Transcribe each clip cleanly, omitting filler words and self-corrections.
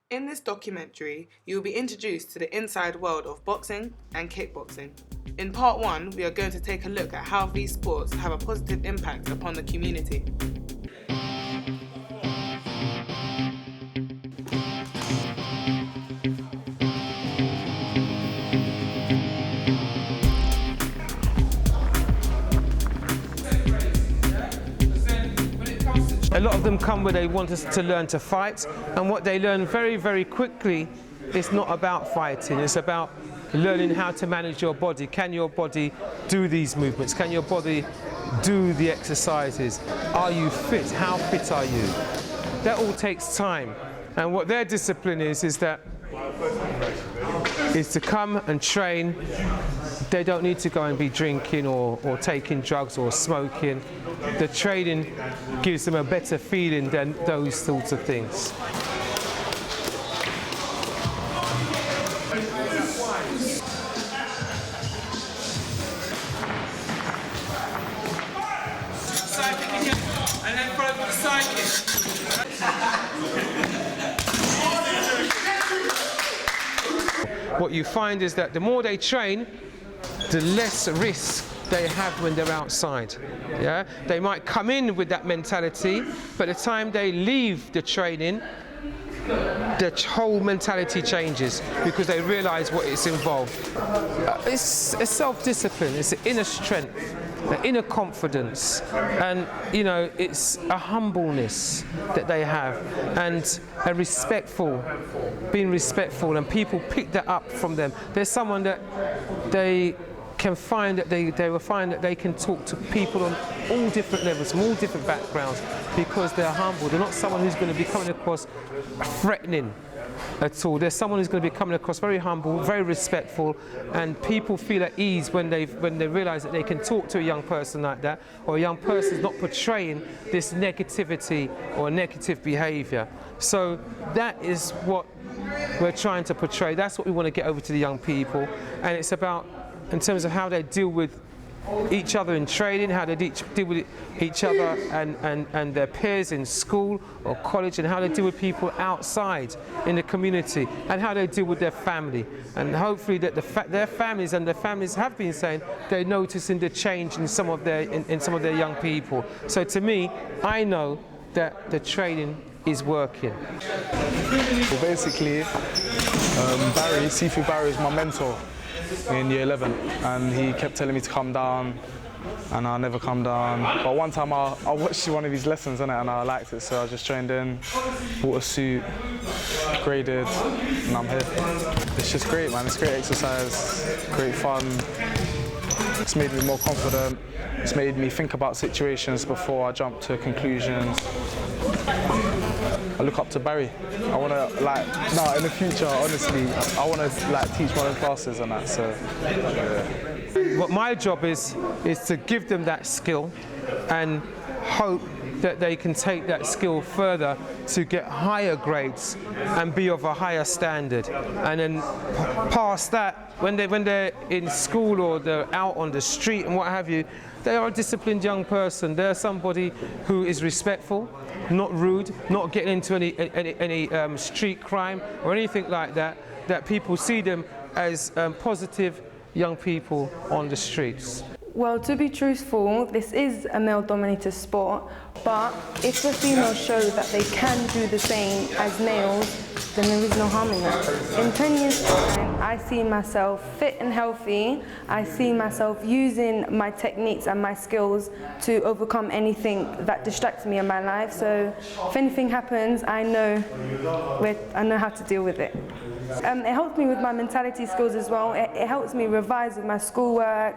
In this documentary, you will be introduced to the inside world of boxing and kickboxing. In part 1, we are going to take a look at how these sports have a positive impact upon the community. A lot of them come where they want us to learn to fight, and what they learn very, very quickly is not about fighting, it's about learning how to manage your body. Can your body do these movements? Can your body do the exercises? Are you fit? How fit are you? That all takes time, and what their discipline is to come and train. They don't need to go and be drinking or taking drugs or smoking. The training gives them a better feeling than those sorts of things. And then follow the side kick. What you find is that the more they train, the less risk they have when they're outside. Yeah? They might come in with that mentality, but the time they leave the training, the whole mentality changes because they realise what it's involved. It's a self-discipline, it's an inner strength, an inner confidence, and it's a humbleness that they have, and a being respectful, and people pick that up from them. There's someone that they can find that they will find that they can talk to people on all different levels, from all different backgrounds, because they're humble. They're not someone who's going to be coming across threatening at all. There's someone who's going to be coming across very humble, very respectful, and people feel at ease when they realise that they can talk to a young person like that, or a young person is not portraying this negativity or negative behaviour. So that is what we're trying to portray. That's what we want to get over to the young people, and it's about, in terms of how they deal with each other in training, how they deal with each other and their peers in school or college, and how they deal with people outside in the community, and how they deal with their family. And hopefully that their families have been saying they're noticing the change in some of their young people. So to me, I know that the training is working. Well, basically, Sifu Barry is my mentor in year 11, and he kept telling me to come down, and I never come down. But one time I watched one of his lessons and I liked it, so I just joined in, bought a suit, graded, and I'm here. It's just great, man. It's great exercise, great fun. It's made me more confident. It's made me think about situations before I jump to conclusions. I look up to Barry. I want to, in the future, honestly, I want to teach my own classes and that, so, yeah. What my job is to give them that skill and hope that they can take that skill further to get higher grades and be of a higher standard. And then past that, when they're in school or they're out on the street and what have you, they are a disciplined young person. They're somebody who is respectful, not rude, not getting into any street crime or anything like that, that people see them as positive young people on the streets. Well, to be truthful, this is a male-dominated sport, but if the females show that they can do the same as males, then there is no harm in that. In 10 years' time, I see myself fit and healthy. I see myself using my techniques and my skills to overcome anything that distracts me in my life. So if anything happens, I know how to deal with it. It helps me with my mentality skills as well. It helps me revise with my schoolwork.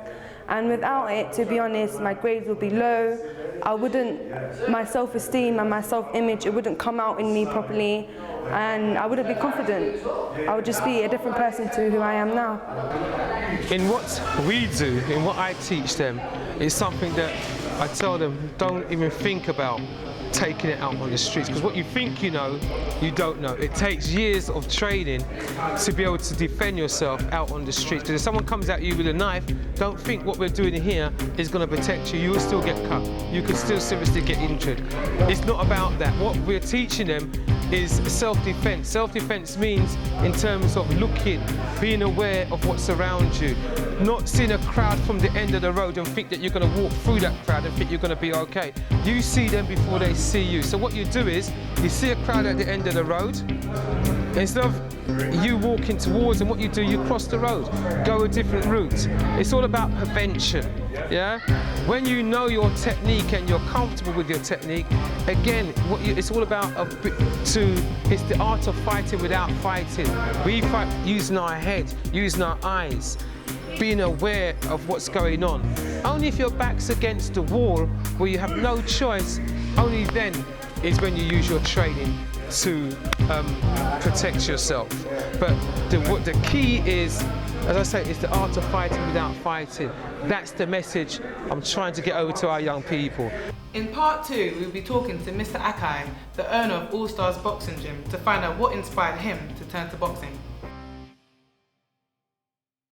And without it, to be honest, my grades would be low. My self-esteem and my self-image, it wouldn't come out in me properly, and I wouldn't be confident. I would just be a different person to who I am now. In what we do, in what I teach them, is something that I tell them, don't even think about taking it out on the streets. Because what you think you know, you don't know. It takes years of training to be able to defend yourself out on the streets. Because if someone comes at you with a knife, don't think what we're doing here is going to protect you. You will still get cut. You can still seriously get injured. It's not about that. What we're teaching them is self-defense. Self-defense means in terms of looking, being aware of what's around you, not seeing a crowd from the end of the road and think that you're going to walk through that crowd and think you're going to be okay. You see them before they see you. So what you do is, you see a crowd at the end of the road, instead of you walking towards them, what you do, you cross the road, go a different route. It's all about prevention, yeah? When you know your technique and you're comfortable with your technique, again, it's all about it's the art of fighting without fighting. We fight using our head, using our eyes, being aware of what's going on. Only if your back's against the wall, where you have no choice, only then is when you use your training to protect yourself. But the key is, as I say, it's the art of fighting without fighting. That's the message I'm trying to get over to our young people. In part 2, we'll be talking to Mr. Akai, the owner of All Stars Boxing Gym, to find out what inspired him to turn to boxing.